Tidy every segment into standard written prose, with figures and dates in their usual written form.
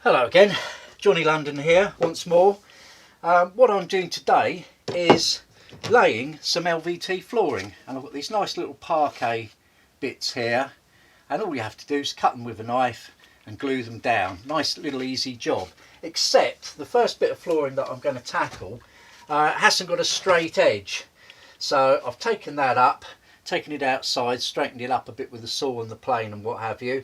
Hello again, Johnny London here once more. What I'm doing today is laying some LVT flooring, and I've got these nice little parquet bits here, and all you have to do is cut them with a knife and glue them down. Nice little easy job, except the first bit of flooring that I'm going to tackle hasn't got a straight edge. So I've taken that up, taken it outside, straightened it up a bit with the saw and the plane and what have you.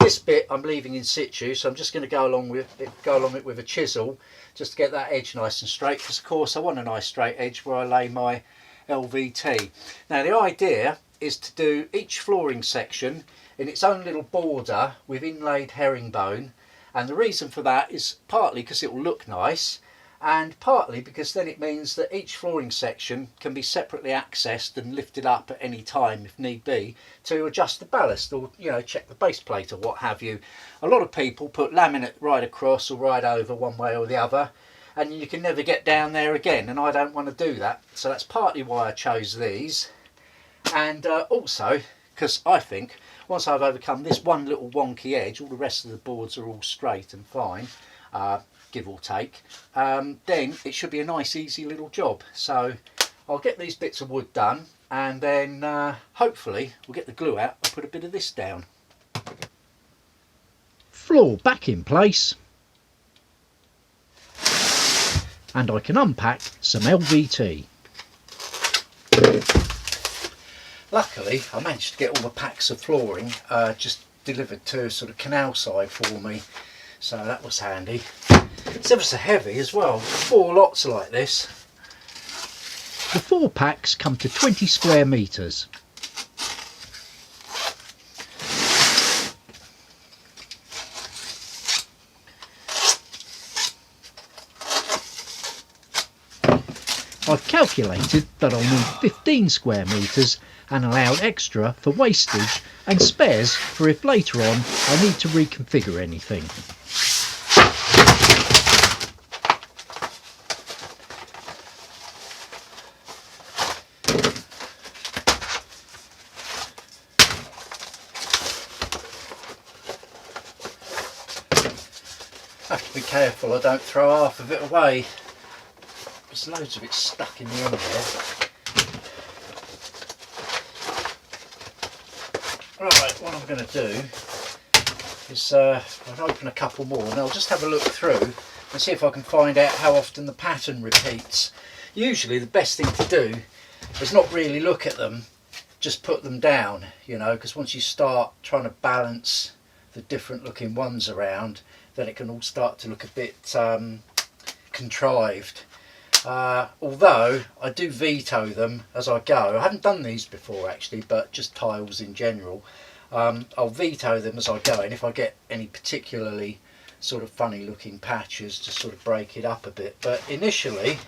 This bit I'm leaving in situ, so I'm just going to go along it with a chisel just to get that edge nice and straight, because of course I want a nice straight edge where I lay my LVT. Now the idea is to do each flooring section in its own little border with inlaid herringbone, and the reason for that is partly because it will look nice, and partly because then it means that each flooring section can be separately accessed and lifted up at any time if need be to adjust the ballast, or check the base plate or what have you. A lot of people put laminate right across or right over one way or the other, and you can never get down there again, and I don't want to do that. So that's partly why I chose these, and also because I think once I've overcome this one little wonky edge, all the rest of the boards are all straight and fine, give or take, then it should be a nice easy little job. So I'll get these bits of wood done, and then hopefully we'll get the glue out and put a bit of this down. Floor back in place, and I can unpack some LVT. Luckily I managed to get all the packs of flooring just delivered to sort of canal side for me, so that was handy. It's ever so heavy as well, 4 lots like this. The 4 packs come to 20 square metres. I've calculated that I'll need 15 square metres and allowed extra for wastage and spares for if later on I need to reconfigure anything. I have to be careful I don't throw half of it away. There's loads of it stuck in the end there. Right, what I'm going to do is I'll open a couple more and I'll just have a look through and see if I can find out how often the pattern repeats. Usually the best thing to do is not really look at them, just put them down, because once you start trying to balance the different looking ones around, then it can all start to look a bit contrived. Although I do veto them as I go. I haven't done these before actually, but just tiles in general. I'll veto them as I go, and if I get any particularly sort of funny looking patches, just sort of break it up a bit. But initially,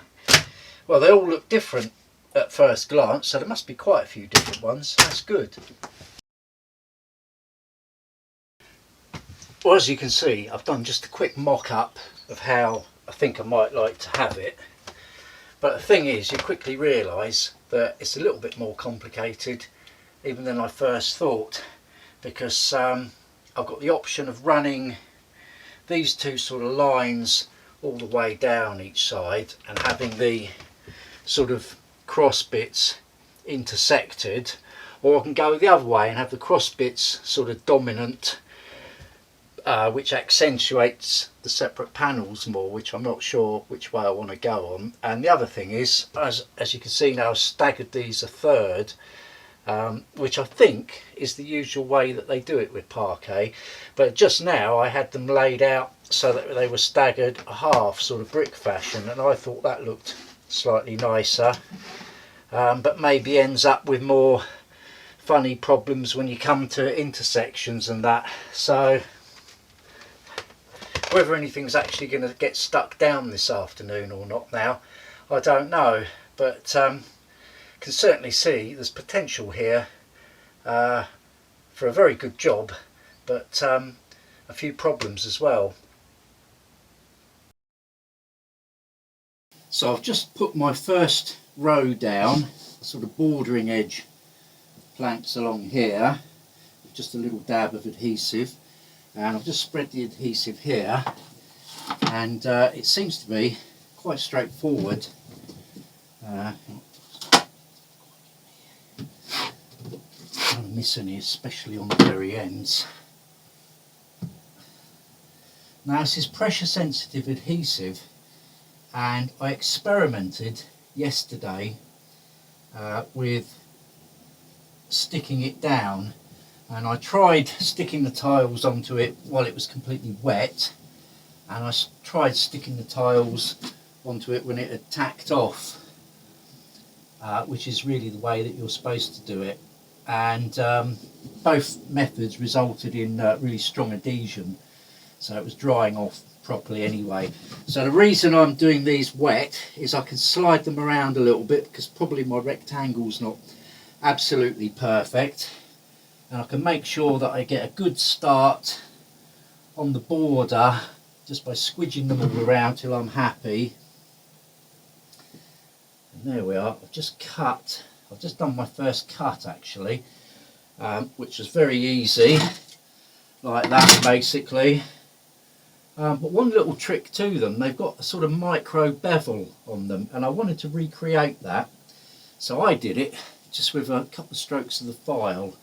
well, they all look different at first glance, so there must be quite a few different ones. That's good. Well, as you can see, I've done just a quick mock-up of how I think I might like to have it. But the thing is, you quickly realise that it's a little bit more complicated even than I first thought, because I've got the option of running these two sort of lines all the way down each side and having the sort of cross bits intersected, or I can go the other way and have the cross bits sort of dominant, which accentuates the separate panels more, which I'm not sure which way I want to go on. And the other thing is, as you can see now, I've staggered these a third, which I think is the usual way that they do it with parquet, but just now I had them laid out so that they were staggered a half, sort of brick fashion, and I thought that looked slightly nicer, but maybe ends up with more funny problems when you come to intersections and that. So whether anything's actually going to get stuck down this afternoon or not now, I don't know, but can certainly see there's potential here for a very good job, but a few problems as well. So I've just put my first row down, sort of bordering edge of planks along here, with just a little dab of adhesive, and I've just spread the adhesive here and it seems to be quite straightforward. Don't miss any, especially on the very ends. Now this is pressure sensitive adhesive, and I experimented yesterday with sticking it down, and I tried sticking the tiles onto it while it was completely wet, and I tried sticking the tiles onto it when it had tacked off, which is really the way that you're supposed to do it, and both methods resulted in really strong adhesion, so it was drying off properly anyway. So the reason I'm doing these wet is I can slide them around a little bit, because probably my rectangle's not absolutely perfect, and I can make sure that I get a good start on the border just by squidging them all around till I'm happy. And there we are. I've just done my first cut actually, which was very easy, like that basically. But one little trick to them, they've got a sort of micro bevel on them, and I wanted to recreate that, so I did it just with a couple of strokes of the file.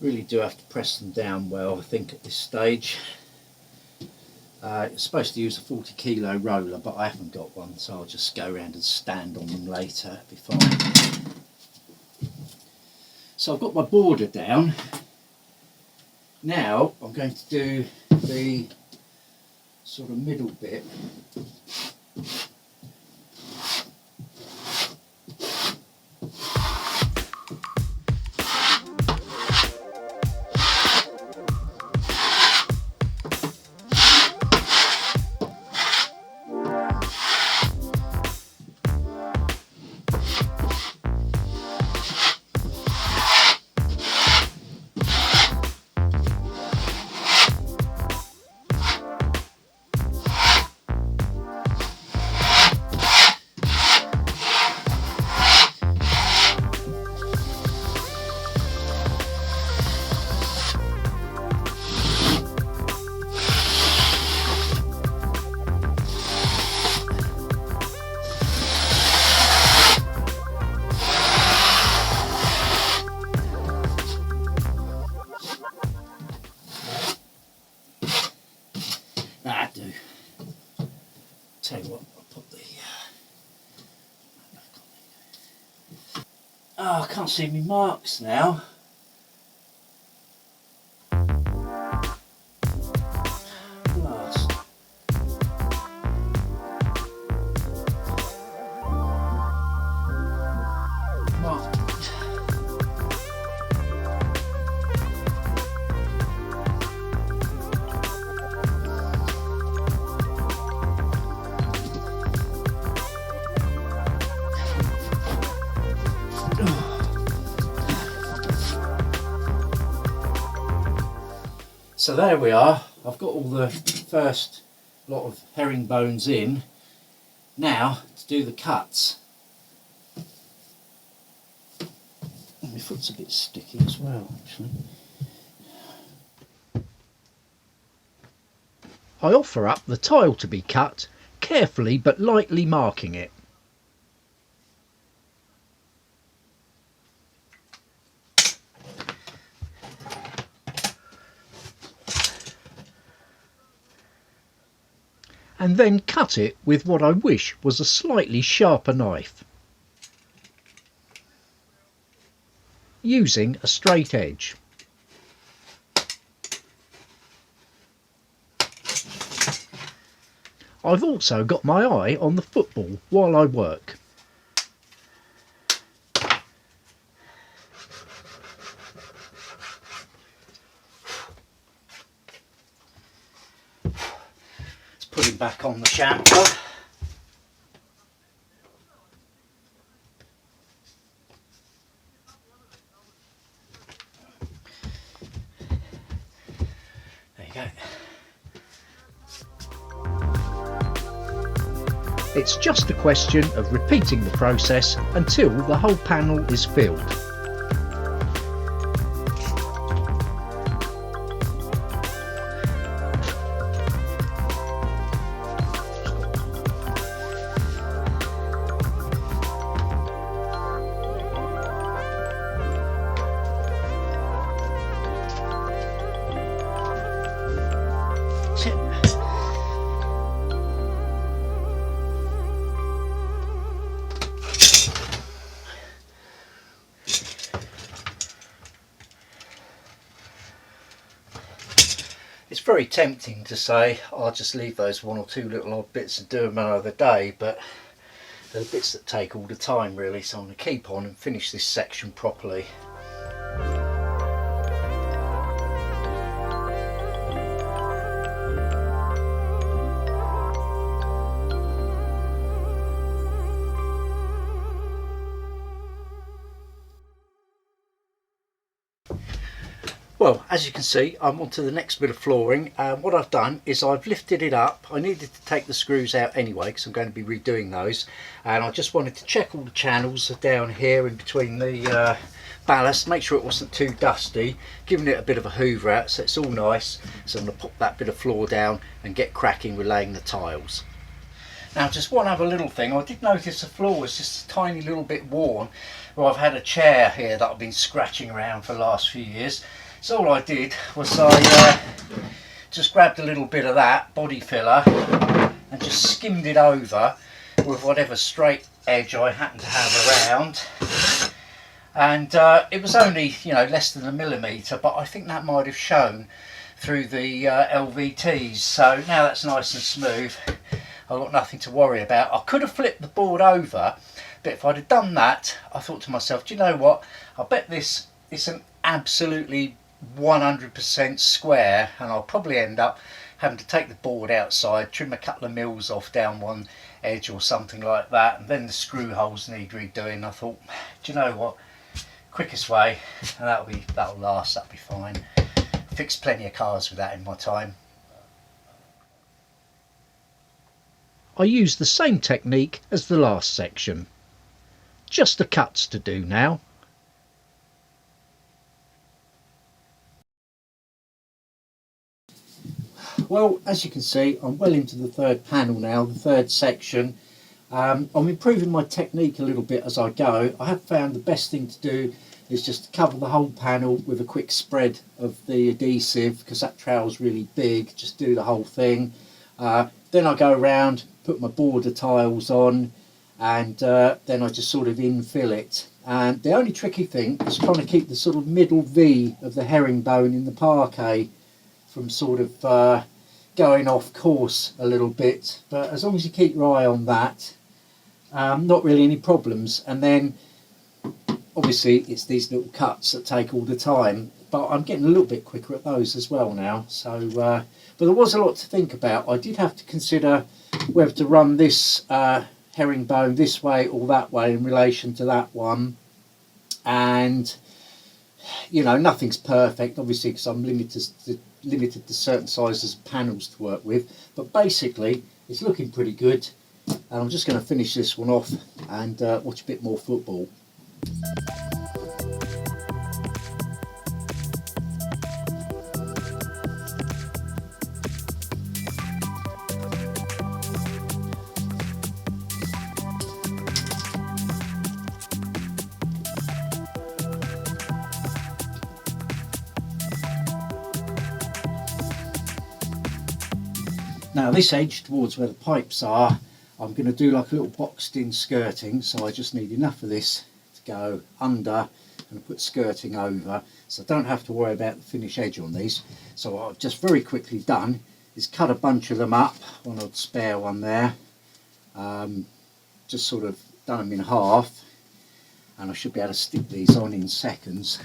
Really do have to press them down well, I think, at this stage. You're supposed to use a 40 kilo roller, but I haven't got one, so I'll just go around and stand on them later. It'll be fine. So I've got my border down. Now I'm going to do the sort of middle bit. Tell you what, I'll put the oh, I can't see my marks now. Last. Mark. So there we are. I've got all the first lot of herringbones in. Now to do the cuts. My foot's a bit sticky as well, actually. I offer up the tile to be cut, carefully but lightly marking it. And then cut it with what I wish was a slightly sharper knife, using a straight edge. I've also got my eye on the football while I work. Put him back on the chamfer. There you go. It's just a question of repeating the process until the whole panel is filled. It's very tempting to say I'll just leave those one or two little odd bits and do them another day, but they're the bits that take all the time really, so I'm going to keep on and finish this section properly. Well, as you can see, I'm on to the next bit of flooring, and what I've done is I've lifted it up. I needed to take the screws out anyway because I'm going to be redoing those, and I just wanted to check all the channels down here in between the ballast, make sure it wasn't too dusty, giving it a bit of a hoover out so it's all nice. So I'm going to pop that bit of floor down and get cracking with laying the tiles. Now, just one other little thing, I did notice the floor was just a tiny little bit worn. Well, I've had a chair here that I've been scratching around for the last few years. So all I did was I just grabbed a little bit of that body filler and just skimmed it over with whatever straight edge I happened to have around. And it was only, you know, less than a millimetre, but I think that might have shown through the LVTs. So now that's nice and smooth, I've got nothing to worry about. I could have flipped the board over, but if I'd have done that, I thought to myself, do you know what, I bet this isn't absolutely 100% square, and I'll probably end up having to take the board outside, trim a couple of mils off down one edge or something like that, and then the screw holes need redoing. I thought, do you know what, quickest way, and that'll last, that'll be fine. Fixed plenty of cars with that in my time. I used the same technique as the last section. Just the cuts to do now. Well, as you can see, I'm well into the third panel now, the third section. I'm improving my technique a little bit as I go. I have found the best thing to do is just to cover the whole panel with a quick spread of the adhesive, because that trowel's really big. Just do the whole thing. Then I go around, put my border tiles on, and then I just sort of infill it. And the only tricky thing is trying to keep the sort of middle V of the herringbone in the parquet from sort of going off course a little bit, but as long as you keep your eye on that, not really any problems. And then obviously it's these little cuts that take all the time, but I'm getting a little bit quicker at those as well now. So but there was a lot to think about. I did have to consider whether to run this herringbone this way or that way in relation to that one, and you know, nothing's perfect obviously because I'm limited to certain sizes of panels to work with, but basically it's looking pretty good, and I'm just going to finish this one off and watch a bit more football. Now this edge towards where the pipes are, I'm going to do like a little boxed in skirting, so I just need enough of this to go under and put skirting over, so I don't have to worry about the finish edge on these. So what I've just very quickly done is cut a bunch of them up, one odd spare one there, just sort of done them in half, and I should be able to stick these on in seconds.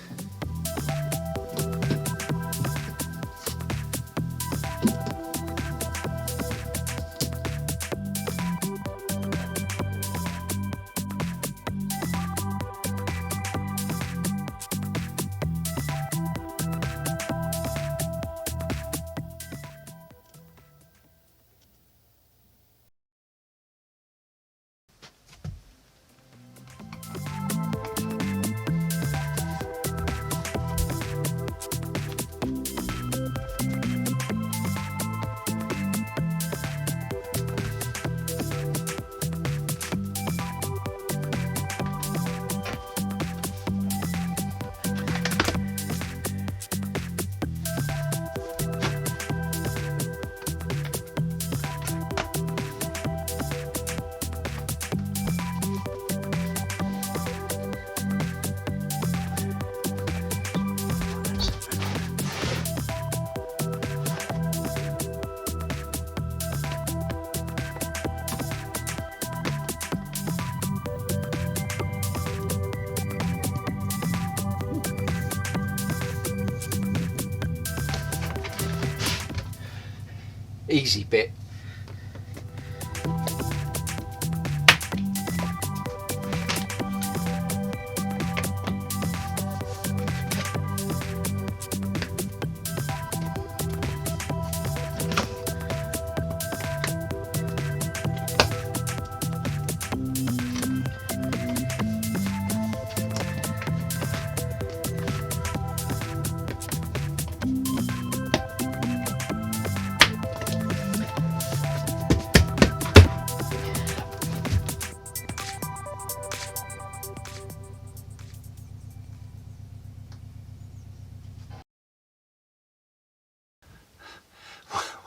easy bit.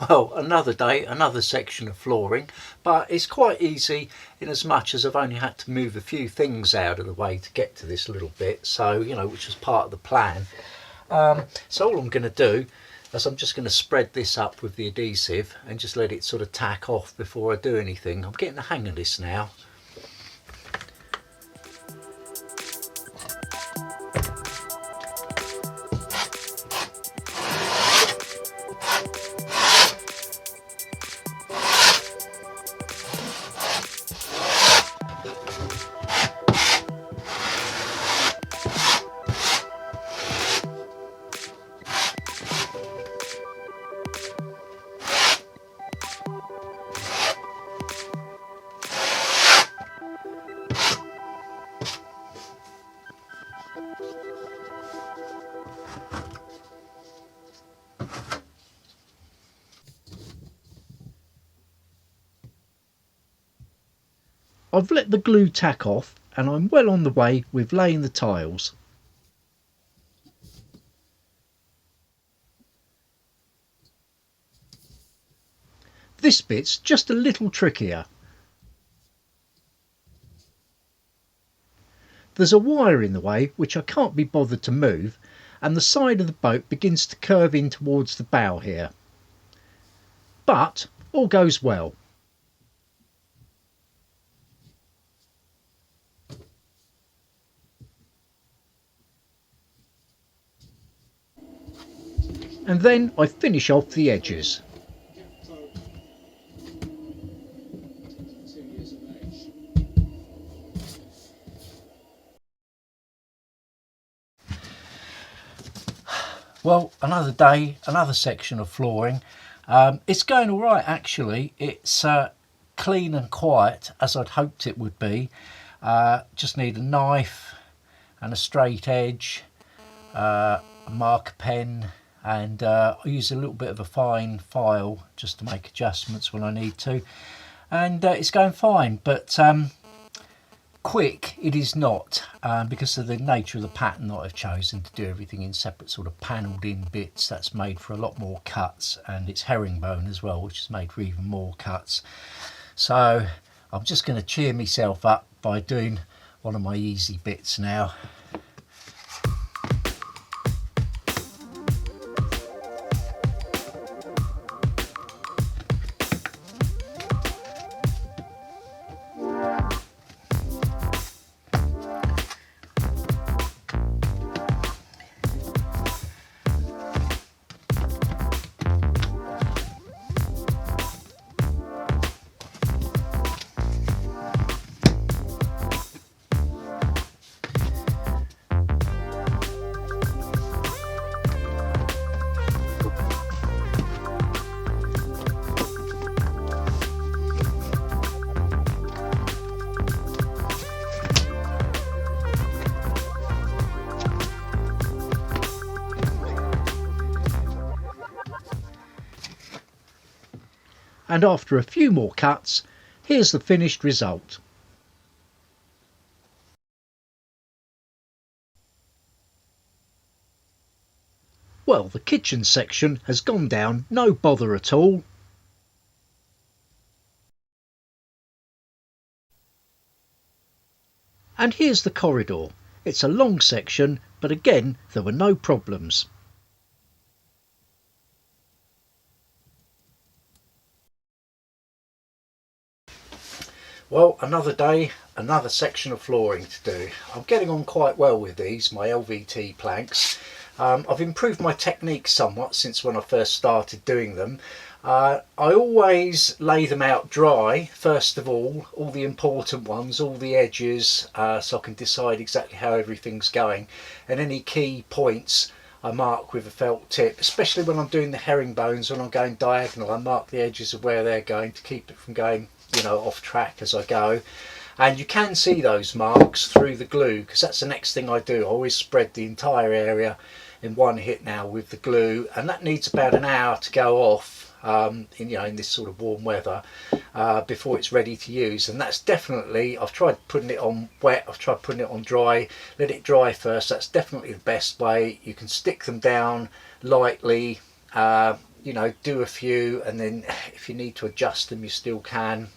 Well, another day, another section of flooring, but it's quite easy in as much as I've only had to move a few things out of the way to get to this little bit, so, you know, which was part of the plan. So all I'm going to do is I'm just going to spread this up with the adhesive and just let it sort of tack off before I do anything. I'm getting the hang of this now. I've let the glue tack off and I'm well on the way with laying the tiles. This bit's just a little trickier. There's a wire in the way which I can't be bothered to move, and the side of the boat begins to curve in towards the bow here. But all goes well. And then I finish off the edges. Well, another day, another section of flooring. It's going all right, actually. It's clean and quiet, as I'd hoped it would be. Just need a knife and a straight edge, a marker pen, and I use a little bit of a fine file just to make adjustments when I need to. And it's going fine, but quick it is not, because of the nature of the pattern that I've chosen to do everything in separate sort of panelled in bits. That's made for a lot more cuts, and it's herringbone as well, which is made for even more cuts. So I'm just going to cheer myself up by doing one of my easy bits now. And after a few more cuts, here's the finished result. Well, the kitchen section has gone down, no bother at all. And here's the corridor. It's a long section, but again, there were no problems. Well, another day, another section of flooring to do. I'm getting on quite well with these, my LVT planks. I've improved my technique somewhat since when I first started doing them. I always lay them out dry first of all the important ones, all the edges, so I can decide exactly how everything's going, and any key points I mark with a felt tip, especially when I'm doing the herringbones. When I'm going diagonal, I mark the edges of where they're going to keep it from going, you know, off track as I go. And you can see those marks through the glue, because that's the next thing I do. I always spread the entire area in one hit now with the glue, and that needs about an hour to go off in this sort of warm weather before it's ready to use. And that's definitely, I've tried putting it on wet, I've tried putting it on dry, let it dry first. That's definitely the best way. You can stick them down lightly, do a few, and then if you need to adjust them you still can.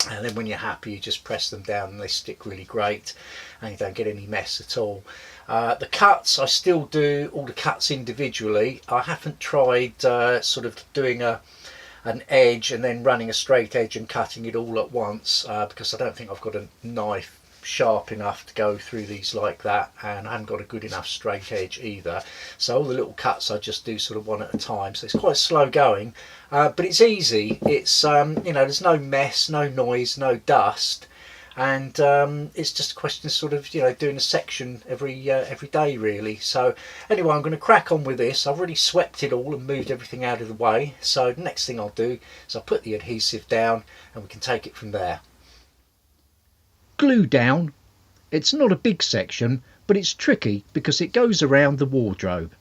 And then when you're happy, you just press them down and they stick really great and you don't get any mess at all. The cuts, I still do all the cuts individually. I haven't tried sort of doing an edge and then running a straight edge and cutting it all at once, because I don't think I've got a knife sharp enough to go through these like that, and I haven't got a good enough straight edge either. So all the little cuts I just do sort of one at a time, so it's quite slow going, but it's easy. It's there's no mess, no noise, no dust, and it's just a question of sort of doing a section every day really. So anyway, I'm going to crack on with this. I've already swept it all and moved everything out of the way, so the next thing I'll do is I'll put the adhesive down and we can take it from there. Glue down. It's not a big section, but it's tricky because it goes around the wardrobe.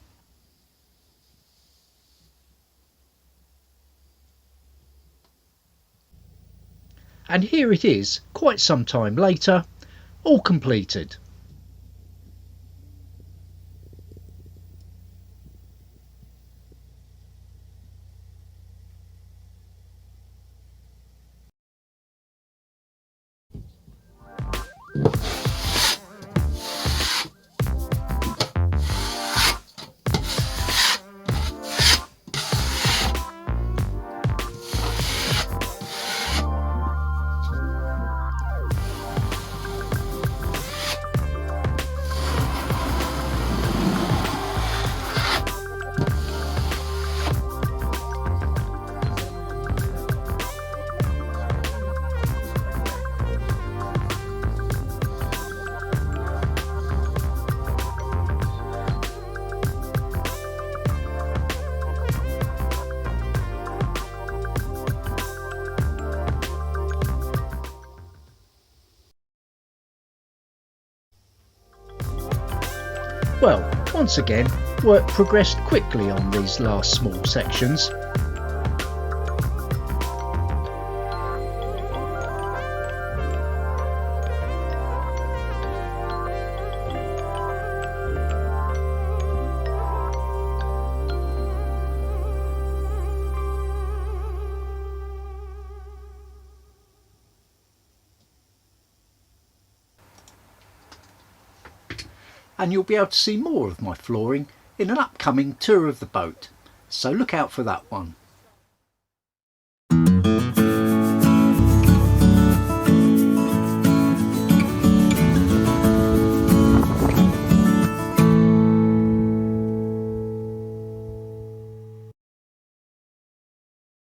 And here it is, quite some time later, all completed. Well, once again, work progressed quickly on these last small sections. And you'll be able to see more of my flooring in an upcoming tour of the boat, so look out for that one.